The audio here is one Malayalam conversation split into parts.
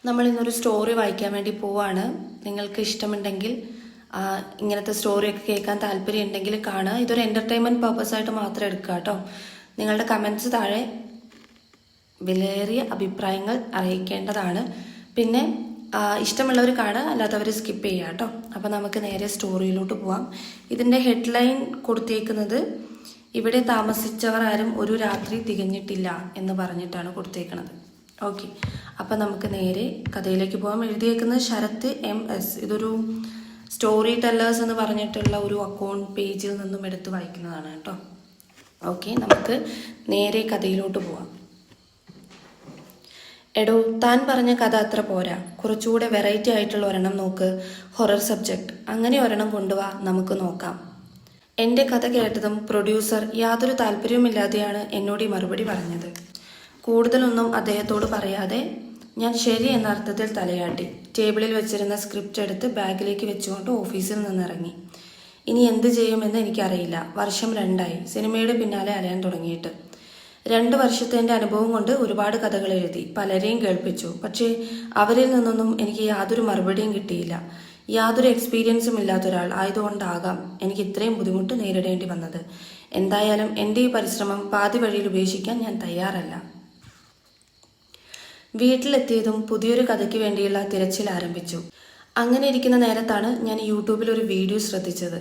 നമ്മൾ ഇന്നൊരു സ്റ്റോറി വായിക്കാൻ വേണ്ടി പോവാണ്. നിങ്ങൾക്ക് ഇഷ്ടമുണ്ടെങ്കിൽ ഇങ്ങനത്തെ സ്റ്റോറിയൊക്കെ കേൾക്കാൻ താല്പര്യം ഉണ്ടെങ്കിൽ കാണുക. ഇതൊരു എൻ്റർടൈൻമെൻറ്റ് പർപ്പസായിട്ട് മാത്രം എടുക്കുക കേട്ടോ. നിങ്ങളുടെ കമൻറ്റ്സ് താഴെ വിലയേറിയ അഭിപ്രായങ്ങൾ അറിയിക്കേണ്ടതാണ്. പിന്നെ ഇഷ്ടമുള്ളവർ കാണുക, അല്ലാത്തവർ സ്കിപ്പ് ചെയ്യുക കേട്ടോ. അപ്പോൾ നമുക്ക് നേരെ സ്റ്റോറിയിലോട്ട് പോവാം. ഇതിൻ്റെ ഹെഡ്ലൈൻ കൊടുത്തേക്കുന്നത് ഇവിടെ താമസിച്ചവർ ആരും ഒരു രാത്രി തികഞ്ഞിട്ടില്ല എന്ന് പറഞ്ഞിട്ടാണ് കൊടുത്തേക്കുന്നത്. ഓക്കെ, അപ്പം നമുക്ക് നേരെ കഥയിലേക്ക് പോകാം. എഴുതിയേക്കുന്നത് ശരത് MS. ഇതൊരു സ്റ്റോറി ടെല്ലേഴ്സ് എന്ന് പറഞ്ഞിട്ടുള്ള ഒരു അക്കൗണ്ട് പേജിൽ നിന്നും എടുത്ത് വായിക്കുന്നതാണ് കേട്ടോ. ഓക്കെ, നമുക്ക് നേരെ കഥയിലോട്ട് പോവാം. എടോ, താൻ പറഞ്ഞ കഥ അത്ര പോരാ, കുറച്ചുകൂടെ വെറൈറ്റി ആയിട്ടുള്ള ഒരെണ്ണം നോക്ക്. Horror subject. അങ്ങനെ ഒരെണ്ണം കൊണ്ടുവാ, നമുക്ക് നോക്കാം. എൻ്റെ കഥ കേട്ടതും പ്രൊഡ്യൂസർ യാതൊരു താല്പര്യവുമില്ലാതെയാണ് എന്നോട് ഈ മറുപടി പറഞ്ഞത്. കൂടുതലൊന്നും അദ്ദേഹത്തോട് പറയാതെ ഞാൻ ശരി എന്ന അർത്ഥത്തിൽ തലയാട്ടി. ടേബിളിൽ വെച്ചിരുന്ന സ്ക്രിപ്റ്റ് എടുത്ത് ബാഗിലേക്ക് വെച്ചുകൊണ്ട് ഓഫീസിൽ നിന്നിറങ്ങി. ഇനി എന്ത് ചെയ്യുമെന്ന് എനിക്കറിയില്ല. വർഷം 2 സിനിമയുടെ പിന്നാലെ അലയാൻ തുടങ്ങിയിട്ട്. 2 വർഷത്തെ എൻ്റെ അനുഭവം കൊണ്ട് ഒരുപാട് കഥകൾ എഴുതി, പലരെയും കേൾപ്പിച്ചു. പക്ഷേ അവരിൽ നിന്നൊന്നും എനിക്ക് യാതൊരു മറുപടിയും കിട്ടിയില്ല. യാതൊരു എക്സ്പീരിയൻസും ഇല്ലാത്ത ഒരാൾ ആയതുകൊണ്ടാകാം എനിക്ക് ഇത്രയും ബുദ്ധിമുട്ട് നേരിടേണ്ടി വന്നത്. എന്തായാലും എൻ്റെ ഈ പരിശ്രമം പാതി വഴിയിൽ ഉപേക്ഷിക്കാൻ ഞാൻ തയ്യാറല്ല. വീട്ടിലെത്തിയതും പുതിയൊരു കഥയ്ക്ക് വേണ്ടിയുള്ള തിരച്ചിൽ ആരംഭിച്ചു. അങ്ങനെ ഇരിക്കുന്ന നേരത്താണ് ഞാൻ യൂട്യൂബിൽ ഒരു വീഡിയോ ശ്രദ്ധിച്ചത്.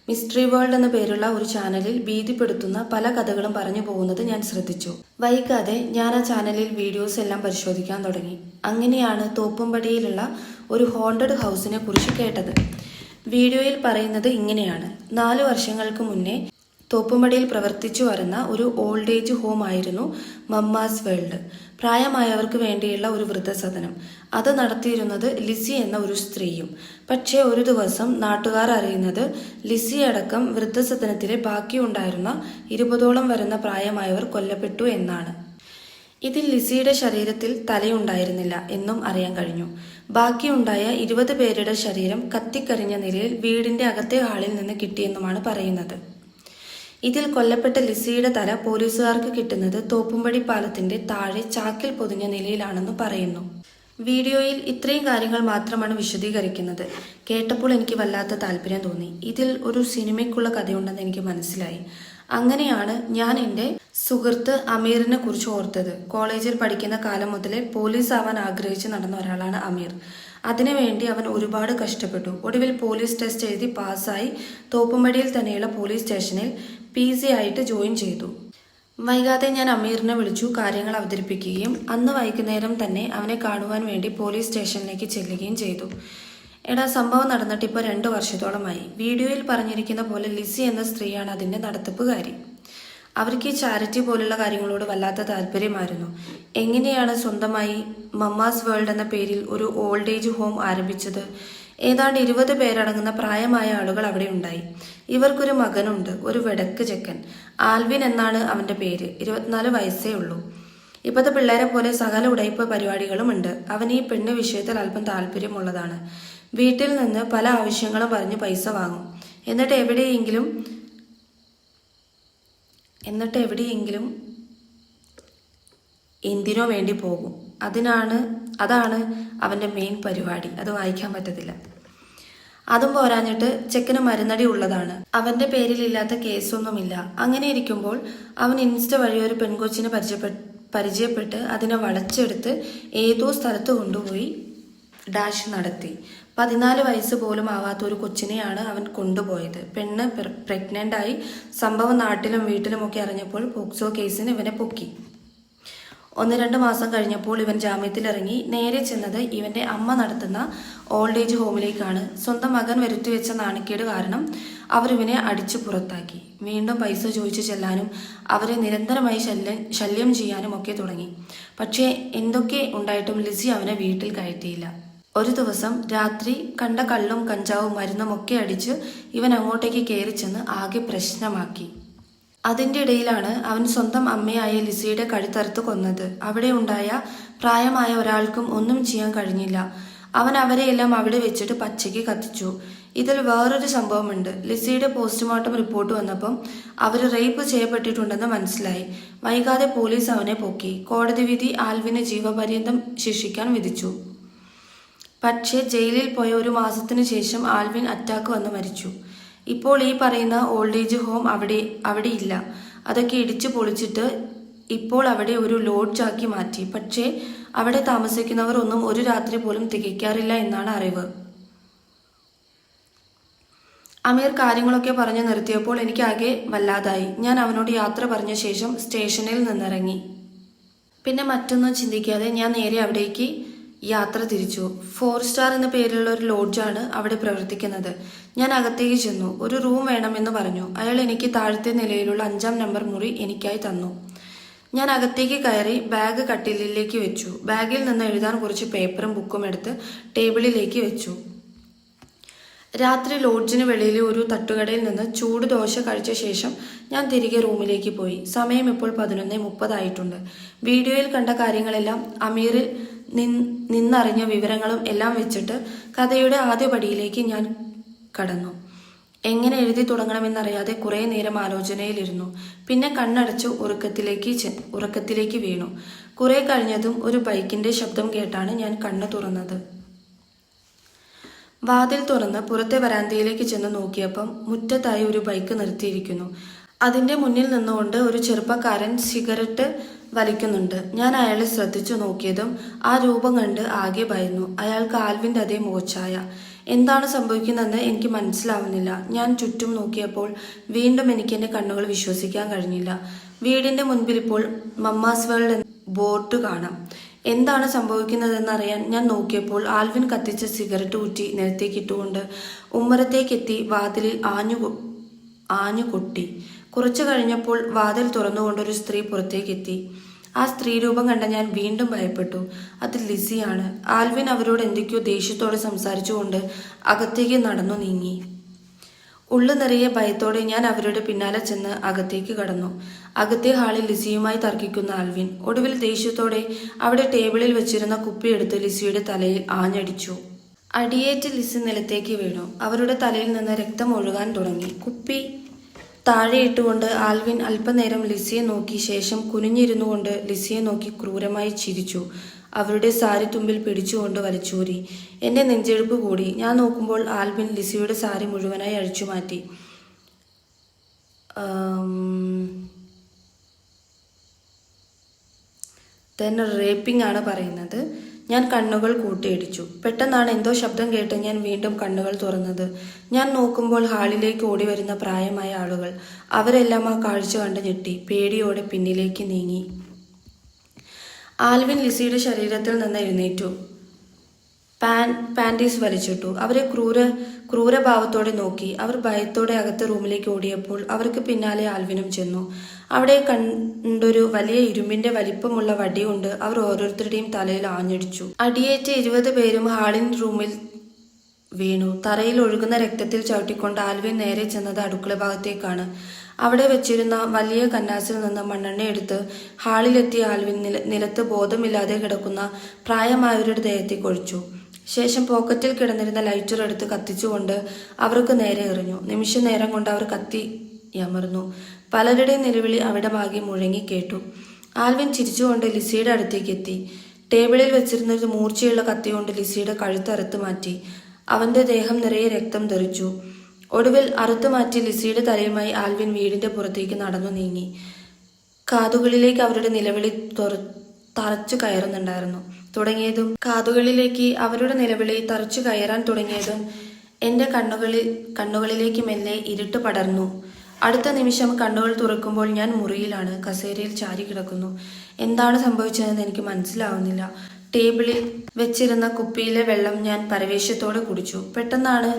മിസ്റ്ററി വേൾഡ് എന്ന പേരുള്ള ഒരു ചാനലിൽ ഭീതിപ്പെടുത്തുന്ന പല കഥകളും പറഞ്ഞു പോകുന്നത് ഞാൻ ശ്രദ്ധിച്ചു. വൈകാതെ ഞാൻ ആ ചാനലിൽ വീഡിയോസ് എല്ലാം പരിശോധിക്കാൻ തുടങ്ങി. അങ്ങനെയാണ് തോപ്പുംപടിയിലുള്ള ഒരു ഹോണ്ടഡ് ഹൗസിനെ കുറിച്ച് കേട്ടത്. വീഡിയോയിൽ പറയുന്നത് ഇങ്ങനെയാണ്. 4 വർഷങ്ങൾക്ക് മുന്നേ തോപ്പുംപടിയിൽ പ്രവർത്തിച്ചു വരുന്ന ഒരു ഓൾഡ് ഏജ് ഹോം ആയിരുന്നു മമ്മാസ് വേൾഡ്. പ്രായമായവർക്ക് വേണ്ടിയുള്ള ഒരു വൃദ്ധസദനം. അത് നടത്തിയിരുന്നത് ലിസി എന്ന ഒരു സ്ത്രീയും. പക്ഷേ ഒരു ദിവസം നാട്ടുകാർ അറിയുന്നത് ലിസി അടക്കം വൃദ്ധസദനത്തിലെ ബാക്കിയുണ്ടായിരുന്ന 20ഓളം വരുന്ന പ്രായമായവർ കൊല്ലപ്പെട്ടു എന്നാണ്. ഇതിൽ ലിസിയുടെ ശരീരത്തിൽ തലയുണ്ടായിരുന്നില്ല എന്നും അറിയാൻ കഴിഞ്ഞു. ബാക്കിയുണ്ടായ 20 പേരുടെ ശരീരം കത്തിക്കരിഞ്ഞ നിലയിൽ വീടിന്റെ അകത്തെ ഹാളിൽ നിന്ന് കിട്ടിയെന്നുമാണ് പറയുന്നത്. ഇതിൽ കൊല്ലപ്പെട്ട ലിസിയുടെ തല പോലീസുകാർക്ക് കിട്ടുന്നത് തോപ്പുംപടി പാലത്തിന്റെ താഴെ ചാക്കിൽ പൊതിഞ്ഞ നിലയിലാണെന്ന് പറയുന്നു. വീഡിയോയിൽ ഇത്രയും കാര്യങ്ങൾ മാത്രമാണ് വിശദീകരിക്കുന്നത്. കേട്ടപ്പോൾ എനിക്ക് വല്ലാത്ത താല്പര്യം തോന്നി. ഇതിൽ ഒരു സിനിമയ്ക്കുള്ള കഥയുണ്ടെന്ന് എനിക്ക് മനസ്സിലായി. അങ്ങനെയാണ് ഞാൻ എൻ്റെ സുഹൃത്ത് അമീറിനെ കുറിച്ച് ഓർത്തത്. കോളേജിൽ പഠിക്കുന്ന കാലം മുതലേ പോലീസ് ആവാൻ ആഗ്രഹിച്ച് നടന്ന ഒരാളാണ് അമീർ. അതിനുവേണ്ടി അവൻ ഒരുപാട് കഷ്ടപ്പെട്ടു. ഒടുവിൽ പോലീസ് ടെസ്റ്റ് എഴുതി പാസ്സായി തോപ്പുംപടിയിൽ തന്നെയുള്ള പോലീസ് സ്റ്റേഷനിൽ PC ആയിട്ട് ജോയിൻ ചെയ്തു. വൈകാതെ ഞാൻ അമീറിനെ വിളിച്ചു കാര്യങ്ങൾ അവതരിപ്പിക്കുകയും അന്ന് വൈകുന്നേരം തന്നെ അവനെ കാണുവാൻ വേണ്ടി പോലീസ് സ്റ്റേഷനിലേക്ക് ചെല്ലുകയും ചെയ്തു. എടാ, സംഭവം നടന്നിട്ട് ഇപ്പോൾ 2 വർഷത്തോളമായി. വീഡിയോയിൽ പറഞ്ഞിരിക്കുന്ന പോലെ ലിസി എന്ന സ്ത്രീയാണ് അതിൻ്റെ നടത്തിപ്പുകാരി. അവർക്ക് ഈ ചാരിറ്റി പോലുള്ള കാര്യങ്ങളോട് വല്ലാത്ത താല്പര്യമായിരുന്നു. എങ്ങനെയാണ് സ്വന്തമായി മമ്മാസ് വേൾഡ് എന്ന പേരിൽ ഒരു ഓൾഡ് ഏജ് ഹോം ആരംഭിച്ചത്? ഏതാണ്ട് 20 പേരടങ്ങുന്ന പ്രായമായ ആളുകൾ അവിടെ ഉണ്ടായി. ഇവർക്കൊരു മകനുണ്ട്, ഒരു വെടക്ക് ചെക്കൻ. ആൽവിൻ എന്നാണ് അവൻ്റെ പേര്. 24 വയസ്സേ ഉള്ളൂ. ഇപ്പോഴത്തെ പിള്ളേരെ പോലെ സകല ഉടയിപ്പ് പരിപാടികളും ഉണ്ട്. അവൻ ഈ പെണ്ണ് വിഷയത്തിൽ അല്പം താല്പര്യമുള്ളതാണ്. വീട്ടിൽ നിന്ന് പല ആവശ്യങ്ങളും പറഞ്ഞ് പൈസ വാങ്ങും. എന്നിട്ട് എവിടെയെങ്കിലും എന്തിനോ വേണ്ടി പോകും. അതാണ് അവൻ്റെ മെയിൻ പരിപാടി. അത് വായിക്കാൻ പറ്റത്തില്ല. അതും പോരാഞ്ഞിട്ട് ചെക്കന് മരുന്നടി ഉള്ളതാണ്. അവൻ്റെ പേരിലില്ലാത്ത കേസൊന്നുമില്ല. അങ്ങനെ ഇരിക്കുമ്പോൾ അവൻ ഇൻസ്റ്റ വഴി ഒരു പെൺകൊച്ചിനെ പരിചയപ്പെട്ട് അതിനെ വളച്ചെടുത്ത് ഏതോ സ്ഥലത്ത് കൊണ്ടുപോയി ഡാഷ് നടത്തി. 14 വയസ്സ് പോലും ആവാത്ത ഒരു കൊച്ചിനെയാണ് അവൻ കൊണ്ടുപോയത്. പെണ്ണ് പ്രഗ്നൻ്റ് ആയി. സംഭവം നാട്ടിലും വീട്ടിലുമൊക്കെ അറിഞ്ഞപ്പോൾ പോക്സോ കേസിന് ഇവനെ പൊക്കി. 1-2 മാസം കഴിഞ്ഞപ്പോൾ ഇവൻ ജാമ്യത്തിലിറങ്ങി. നേരെ ചെന്നത് ഇവൻ്റെ അമ്മ നടത്തുന്ന ഓൾഡ് ഏജ് ഹോമിലേക്കാണ്. സ്വന്തം മകൻ വരുത്തിവെച്ച നാണക്കേട് കാരണം അവർ ഇവനെ അടിച്ചു പുറത്താക്കി. വീണ്ടും പൈസ ചോദിച്ചു ചെല്ലാനും അവരെ നിരന്തരമായി ശല്യം ചെയ്യാനും ഒക്കെ തുടങ്ങി. പക്ഷേ എന്തൊക്കെ ഉണ്ടായിട്ടും ലിസി അവനെ വീട്ടിൽ കയറ്റിയില്ല. ഒരു ദിവസം രാത്രി കണ്ട കള്ളും കഞ്ചാവും മരുന്നും ഒക്കെ അടിച്ച് ഇവൻ അങ്ങോട്ടേക്ക് കയറി ചെന്ന് ആകെ പ്രശ്നമാക്കി. അതിൻ്റെ ഇടയിലാണ് അവൻ സ്വന്തം അമ്മയായ ലിസിയുടെ കഴുത്തറുത്ത് കൊന്നത്. അവിടെ ഉണ്ടായ പ്രായമായ ഒരാൾക്കും ഒന്നും ചെയ്യാൻ കഴിഞ്ഞില്ല. അവൻ അവരെയെല്ലാം അവിടെ വെച്ചിട്ട് പച്ചയ്ക്ക് കത്തിച്ചു. ഇതിൽ വേറൊരു സംഭവമുണ്ട്. ലിസിയുടെ പോസ്റ്റ്മോർട്ടം റിപ്പോർട്ട് വന്നപ്പം അവർ റേപ്പ് ചെയ്യപ്പെട്ടിട്ടുണ്ടെന്ന് മനസ്സിലായി. വൈകാതെ പോലീസ് അവനെ പൊക്കി. കോടതി വിധി ആൽവിനെ ജീവപര്യന്തം ശിക്ഷിക്കാൻ വിധിച്ചു. പക്ഷേ ജയിലിൽ പോയ 1 മാസത്തിനു ശേഷം ആൽവിൻ അറ്റാക്ക് വന്ന് മരിച്ചു. ഇപ്പോൾ ഈ പറയുന്ന ഓൾഡ് ഏജ് ഹോം അവിടെ ഇല്ല. അതൊക്കെ ഇടിച്ചു പൊളിച്ചിട്ട് ഇപ്പോൾ അവിടെ ഒരു ലോഡ്ജാക്കി മാറ്റി. പക്ഷേ അവിടെ താമസിക്കുന്നവർ ഒന്നും ഒരു രാത്രി പോലും തികയ്ക്കാറില്ല എന്നാണ് അറിവ്. അമീർ കാര്യങ്ങളൊക്കെ പറഞ്ഞു നിർത്തിയപ്പോൾ എനിക്ക് ആകെ വല്ലാതായി. ഞാൻ അവനോട് യാത്ര പറഞ്ഞ ശേഷം സ്റ്റേഷനിൽ നിന്നിറങ്ങി. പിന്നെ മറ്റൊന്നും ചിന്തിക്കാതെ ഞാൻ നേരെ അവിടേക്ക് യാത്ര തിരിച്ചു. 4 സ്റ്റാർ എന്ന പേരിലുള്ള ഒരു ലോഡ്ജാണ് അവിടെ പ്രവർത്തിക്കുന്നത്. ഞാൻ അകത്തേക്ക് ചെന്നു. ഒരു റൂം വേണമെന്ന് പറഞ്ഞു. അയാൾ എനിക്ക് താഴത്തെ നിലയിലുള്ള 5-ാം നമ്പർ മുറി എനിക്കായി തന്നു. ഞാൻ അകത്തേക്ക് കയറി ബാഗ് കട്ടിലിലേക്ക് വെച്ചു. ബാഗിൽ നിന്ന് എഴുതാൻ കുറച്ച് പേപ്പറും ബുക്കും എടുത്ത് ടേബിളിലേക്ക് വെച്ചു. രാത്രി ലോഡ്ജിന് വെളിയിലെ ഒരു തട്ടുകടയിൽ നിന്ന് ചൂട് ദോശ കഴിച്ച ശേഷം ഞാൻ തിരികെ റൂമിലേക്ക് പോയി. സമയം ഇപ്പോൾ 11:30 ആയിട്ടുണ്ട്. വീഡിയോയിൽ കണ്ട കാര്യങ്ങളെല്ലാം അമീറിൽ നിന്നറിഞ്ഞ വിവരങ്ങളും എല്ലാം വെച്ചിട്ട് കഥയുടെ ആദ്യ പടിയിലേക്ക് ഞാൻ കടന്നു. എങ്ങനെ എഴുതി തുടങ്ങണമെന്നറിയാതെ കുറേ നേരം ആലോചനയിലിരുന്നു. പിന്നെ കണ്ണടച്ചു ഉറക്കത്തിലേക്ക് വീണു. കുറെ കഴിഞ്ഞതും ഒരു ബൈക്കിന്റെ ശബ്ദം കേട്ടാണ് ഞാൻ കണ്ണ് തുറന്നത്. വാതിൽ തുറന്ന് പുറത്തെ വരാന്തയിലേക്ക് ചെന്ന് നോക്കിയപ്പം മുറ്റത്തായി ഒരു ബൈക്ക് നിർത്തിയിരിക്കുന്നു. അതിന്റെ മുന്നിൽ നിന്നുകൊണ്ട് ഒരു ചെറുപ്പക്കാരൻ സിഗരറ്റ് വലിക്കുന്നുണ്ട്. ഞാൻ അയാളെ ശ്രദ്ധിച്ചു നോക്കിയതും ആ രൂപം കണ്ട് ആകെ ഭയന്നു. അയാൾക്ക് ആൽവിന്റെ അതേ മുഖച്ഛായ. എന്താണ് സംഭവിക്കുന്നതെന്ന് എനിക്ക് മനസ്സിലാവുന്നില്ല. ഞാൻ ചുറ്റും നോക്കിയപ്പോൾ വീണ്ടും എനിക്ക് എന്റെ കണ്ണുകൾ വിശ്വസിക്കാൻ കഴിഞ്ഞില്ല. വീടിന്റെ മുൻപിൽ ഇപ്പോൾ മമ്മാസ് വേൾഡ് എന്ന ബോർഡ് കാണാം. എന്താണ് സംഭവിക്കുന്നതെന്നറിയാൻ ഞാൻ നോക്കിയപ്പോൾ ആൽവിൻ കത്തിച്ച സിഗരറ്റ് കുറ്റി നിലത്തേക്കിട്ടുകൊണ്ട് ഉമ്മറത്തേക്കെത്തി വാതിലിൽ ആഞ്ഞു കൊട്ടി. കുറച്ചു കഴിഞ്ഞപ്പോൾ വാതിൽ തുറന്നുകൊണ്ടൊരു സ്ത്രീ പുറത്തേക്കെത്തി. ആ സ്ത്രീ രൂപം കണ്ട ഞാൻ വീണ്ടും ഭയപ്പെട്ടു. അത് ലിസിയാണ്. ആൽവിൻ അവരോട് എന്തൊക്കെയോ ദേഷ്യത്തോടെ സംസാരിച്ചുകൊണ്ട് അകത്തേക്ക് നടന്നു നീങ്ങി. ഉള്ളു നിറയെ ഭയത്തോടെ ഞാൻ അവരുടെ പിന്നാലെ ചെന്ന് അകത്തേക്ക് കടന്നു. അകത്തെ ഹാളിൽ ലിസിയുമായി തർക്കിക്കുന്ന ആൽവിൻ ഒടുവിൽ ദേഷ്യത്തോടെ അവിടെ ടേബിളിൽ വെച്ചിരുന്ന കുപ്പിയെടുത്ത് ലിസിയുടെ തലയിൽ ആഞ്ഞടിച്ചു. അടിയേറ്റ് ലിസി നിലത്തേക്ക് വീണു. അവരുടെ തലയിൽ നിന്ന് രക്തം ഒഴുകാൻ തുടങ്ങി. കുപ്പി താഴെയിട്ടുകൊണ്ട് ആൽവിൻ അല്പനേരം ലിസിയെ നോക്കി ശേഷം കുനിഞ്ഞിരുന്നുകൊണ്ട് ലിസിയെ നോക്കി ക്രൂരമായി ചിരിച്ചു. അവരുടെ സാരി തുമ്പിൽ പിടിച്ചുകൊണ്ട് വലിച്ചൂരി. എന്റെ നെഞ്ചെടുപ്പ് കൂടി. ഞാൻ നോക്കുമ്പോൾ ആൽവിൻ ലിസിയുടെ സാരി മുഴുവനായി അഴിച്ചു മാറ്റി. തന്നെ റേപ്പിംഗ് ആണ് പറയുന്നത്. ഞാൻ കണ്ണുകൾ കൂട്ടിയിടിച്ചു. പെട്ടെന്നാണ് എന്തോ ശബ്ദം കേട്ട് ഞാൻ വീണ്ടും കണ്ണുകൾ തുറന്നത്. ഞാൻ നോക്കുമ്പോൾ ഹാളിലേക്ക് ഓടി വരുന്ന പ്രായമായ ആളുകൾ. അവരെല്ലാം ആ കാഴ്ച കണ്ട് ഞെട്ടി പേടിയോടെ പിന്നിലേക്ക് നീങ്ങി. ആൽവിൻ ലിസിയുടെ ശരീരത്തിൽ നിന്ന് എഴുന്നേറ്റു. പാൻറ്റീസ് വലിച്ചിട്ടു. അവരെ ക്രൂരഭാവത്തോടെ നോക്കി. അവർ ഭയത്തോടെ അകത്തെ റൂമിലേക്ക് ഓടിയപ്പോൾ അവർക്ക് പിന്നാലെ ആൽവിനും ചെന്നു. അവിടെ കണ്ടൊരു വലിയ ഇരുമ്പിന്റെ വലിപ്പമുള്ള വടി കൊണ്ട് അവർ ഓരോരുത്തരുടെയും തലയിൽ ആഞ്ഞടിച്ചു. അടിയേറ്റ് 20 പേരും ഹാളിൻ റൂമിൽ വീണു. തറയിൽ ഒഴുകുന്ന രക്തത്തിൽ ചവിട്ടിക്കൊണ്ട് ആൽവിൻ നേരെ ചെന്നത് അടുക്കള ഭാഗത്തേക്കാണ്. അവിടെ വെച്ചിരുന്ന വലിയ കന്നാസിൽ നിന്ന് മണ്ണെണ്ണ എടുത്ത് ഹാളിലെത്തിയ ആൽവിൻ നിലത്ത് ബോധമില്ലാതെ കിടക്കുന്ന പ്രായമായവരുടെ ദേഹത്തേക്ക് ഒഴിച്ചു. ശേഷം പോക്കറ്റിൽ കിടന്നിരുന്ന ലൈറ്റർ എടുത്ത് കത്തിച്ചുകൊണ്ട് അവർക്ക് നേരെ എറിഞ്ഞു. നിമിഷ നേരം കൊണ്ട് അവർ കത്തിയമർന്നു. പലരുടെയും നിലവിളി അവിടമാകെ മുഴങ്ങി കേട്ടു. ആൽവിൻ ചിരിച്ചുകൊണ്ട് ലിസിയുടെ അടുത്തേക്ക് എത്തി. ടേബിളിൽ വെച്ചിരുന്ന ഒരു മൂർച്ചയുള്ള കത്തി കൊണ്ട് ലിസിയുടെ കഴുത്ത് അറുത്ത് മാറ്റി. അവന്റെ ദേഹം നിറയെ രക്തം തെറിച്ചു. ഒടുവിൽ അറുത്തു മാറ്റി ലിസിയുടെ തലയുമായി ആൽവിൻ വീടിന്റെ പുറത്തേക്ക് നടന്നു നീങ്ങി. കാതുകളിലേക്ക് അവരുടെ നിലവിളി തറച്ചു കയറുന്നുണ്ടായിരുന്നു കാതുകളിലേക്ക് അവരുടെ നിലവിളി തറച്ചു കയറാൻ തുടങ്ങിയതും എന്റെ കണ്ണുകളിലേക്ക് മെല്ലെ ഇരുട്ട് പടർന്നു. അടുത്ത നിമിഷം കണ്ണുകൾ തുറക്കുമ്പോൾ ഞാൻ മുറിയിലാണ്. കസേരയിൽ ചാരി കിടക്കുന്നു. എന്താണ് സംഭവിച്ചതെന്ന് എനിക്ക് മനസ്സിലാവുന്നില്ല. ടേബിളിൽ വെച്ചിരുന്ന കുപ്പിയിലെ വെള്ളം ഞാൻ പരവേശത്തോടെ കുടിച്ചു. പെട്ടെന്നാണ്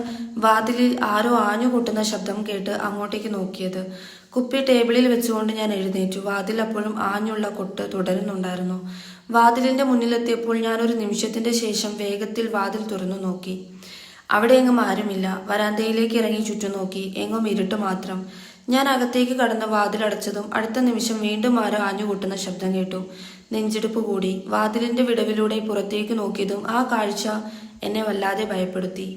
വാതിലിൽ ആരോ ആഞ്ഞുകൂട്ടുന്ന ശബ്ദം കേട്ട് അങ്ങോട്ടേക്ക് നോക്കിയത്. കുപ്പി ടേബിളിൽ വെച്ചുകൊണ്ട് ഞാൻ എഴുന്നേറ്റു. വാതിൽ അപ്പോഴും ആഞ്ഞുള്ള കൊട്ട് തുടരുന്നുണ്ടായിരുന്നു. വാതിലിന്റെ മുന്നിലെത്തിയപ്പോൾ ഞാനൊരു നിമിഷത്തിന്റെ ശേഷം വേഗത്തിൽ വാതിൽ തുറന്നു നോക്കി. അവിടെ എങ്ങും ആരുമില്ല. വരാന്തയിലേക്ക് ഇറങ്ങി ചുറ്റും നോക്കി. എങ്ങും ഇരുട്ട് മാത്രം. ഞാൻ അകത്തേക്ക് കടന്ന് വാതിലടച്ചതും അടുത്ത നിമിഷം വീണ്ടും ആരോ ആഞ്ഞുകൂട്ടുന്ന ശബ്ദം കേട്ടു. നെഞ്ചെടുപ്പ് കൂടി. വാതിലിന്റെ വിടവിലൂടെ പുറത്തേക്ക് നോക്കിയതും ആ കാഴ്ച എന്നെ വല്ലാതെ ഭയപ്പെടുത്തി.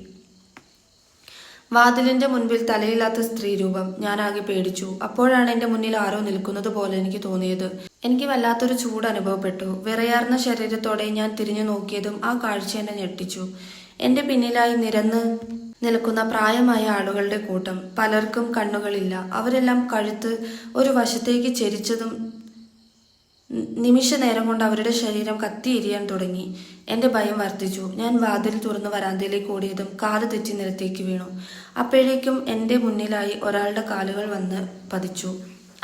വാതിലിന്റെ മുൻപിൽ തലയില്ലാത്ത സ്ത്രീ രൂപം. ഞാൻ ആകെ പേടിച്ചു. അപ്പോഴാണ് എന്റെ മുന്നിൽ ആരോ നിൽക്കുന്നത് പോലെ എനിക്ക് തോന്നിയത്. എനിക്ക് വല്ലാത്തൊരു ചൂട് അനുഭവപ്പെട്ടു. വിറയാർന്ന ശരീരത്തോടെ ഞാൻ തിരിഞ്ഞു നോക്കിയതും ആ കാഴ്ച എന്നെ ഞെട്ടിച്ചു. എന്റെ പിന്നിലായി നിരന്ന് നിൽക്കുന്ന പ്രായമായ ആളുകളുടെ കൂട്ടം. പലർക്കും കണ്ണുകളില്ല. അവരെല്ലാം കഴുത്ത് ഒരു വശത്തേക്ക് ചെരിച്ചതും നിമിഷ നേരം കൊണ്ട് അവരുടെ ശരീരം കത്തിയെരിയാൻ തുടങ്ങി. എന്റെ ഭയം വർദ്ധിച്ചു. ഞാൻ വാതിൽ തുറന്ന് വരാന്തയിലേക്ക് ഓടിയതും കാല് തെറ്റി നിലത്തേക്ക് വീണു. അപ്പോഴേക്കും എന്റെ മുന്നിലായി ഒരാളുടെ കാലുകൾ വന്ന് പതിച്ചു.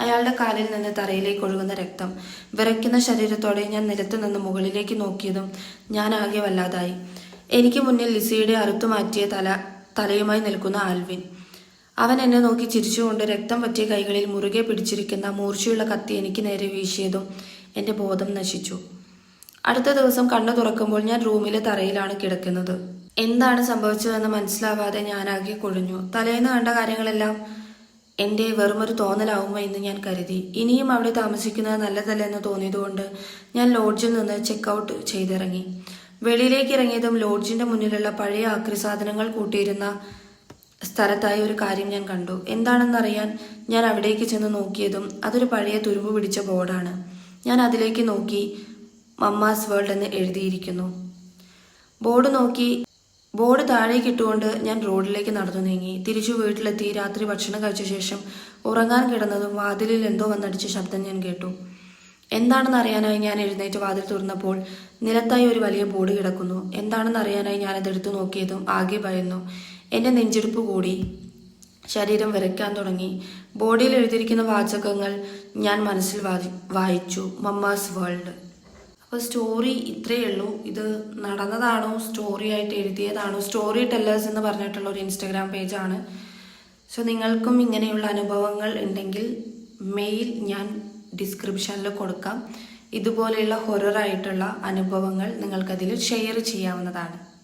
അയാളുടെ കാലിൽ നിന്ന് തറയിലേക്ക് ഒഴുകുന്ന രക്തം. വിറയ്ക്കുന്ന ശരീരത്തോടെ ഞാൻ നിലത്ത് നിന്ന് മുകളിലേക്ക് നോക്കിയതും ഞാൻ ആകെ വല്ലാതായി. എനിക്ക് മുന്നിൽ ലിസിയുടെ അറുത്തുമാറ്റിയ തലയുമായി നിൽക്കുന്ന ആൽവിൻ. അവൻ എന്നെ നോക്കി ചിരിച്ചുകൊണ്ട് രക്തം പറ്റിയ കൈകളിൽ മുറുകെ പിടിച്ചിരിക്കുന്ന മൂർച്ചയുള്ള കത്തി എനിക്ക് നേരെ വീശിയതും എന്റെ ബോധം നശിച്ചു. അടുത്ത ദിവസം കണ്ണു തുറക്കുമ്പോൾ ഞാൻ റൂമിലെ തറയിലാണ് കിടക്കുന്നത്. എന്താണ് സംഭവിച്ചതെന്ന് മനസ്സിലാവാതെ ഞാനാകെ കുഴഞ്ഞു. തലേന്ന് കണ്ട കാര്യങ്ങളെല്ലാം എന്റെ വെറുമൊരു തോന്നലാവുമോ എന്ന് ഞാൻ കരുതി. ഇനിയും അവിടെ താമസിക്കുന്നത് നല്ലതല്ല എന്ന് തോന്നിയതുകൊണ്ട് ഞാൻ ലോഡ്ജിൽ നിന്ന് ചെക്ക് ചെയ്തിറങ്ങി. വെളിയിലേക്ക് ഇറങ്ങിയതും ലോഡ്ജിന്റെ മുന്നിലുള്ള പഴയ ആക്രി സാധനങ്ങൾ കൂട്ടിയിരുന്ന സ്ഥലത്തായി ഒരു കാര്യം ഞാൻ കണ്ടു. എന്താണെന്നറിയാൻ ഞാൻ അവിടേക്ക് ചെന്ന് നോക്കിയതും അതൊരു പഴയ തുരുമ്പ് പിടിച്ച ബോർഡാണ്. ഞാൻ അതിലേക്ക് നോക്കി. മമ്മാസ് വേൾഡ് എന്ന് എഴുതിയിരിക്കുന്നു. ബോർഡ് താഴേക്ക് ഇട്ടുകൊണ്ട് ഞാൻ റോഡിലേക്ക് നടന്നു നീങ്ങി. തിരിച്ചു വീട്ടിലെത്തി രാത്രി ഭക്ഷണം കഴിച്ച ശേഷം ഉറങ്ങാൻ കിടന്നതും വാതിലിൽ എന്തോ വന്നടിച്ച ശബ്ദം ഞാൻ കേട്ടു. എന്താണെന്ന് അറിയാനായി ഞാൻ എഴുന്നേറ്റ് വാതിൽ തുറന്നപ്പോൾ നിലത്തായി ഒരു വലിയ ബോർഡ് കിടക്കുന്നു. എന്താണെന്ന് അറിയാനായി ഞാനതെടുത്തു നോക്കിയതും ആകെ ഭയന്നു. എന്റെ നെഞ്ചെടുപ്പ് കൂടി. ശരീരം വിറയ്ക്കാൻ തുടങ്ങി. ബോർഡിൽ എഴുതിയിരിക്കുന്ന വാചകങ്ങൾ ഞാൻ മനസ്സിൽ വായിച്ചു. Mamma's world. അപ്പോൾ സ്റ്റോറി ഇത്രയേ ഉള്ളൂ. ഇത് നടന്നതാണോ, സ്റ്റോറി ആയിട്ട് എഴുതിയതാണോ? സ്റ്റോറി ടെല്ലേഴ്സ് എന്ന് പറഞ്ഞിട്ടുള്ള ഒരു ഇൻസ്റ്റഗ്രാം പേജാണ്. സോ നിങ്ങൾക്കും ഇങ്ങനെയുള്ള അനുഭവങ്ങൾ ഉണ്ടെങ്കിൽ മെയിൽ ഞാൻ ഡിസ്ക്രിപ്ഷനിൽ കൊടുക്കാം. ഇതുപോലെയുള്ള ഹൊററായിട്ടുള്ള അനുഭവങ്ങൾ നിങ്ങൾക്കതിൽ ഷെയർ ചെയ്യാവുന്നതാണ്.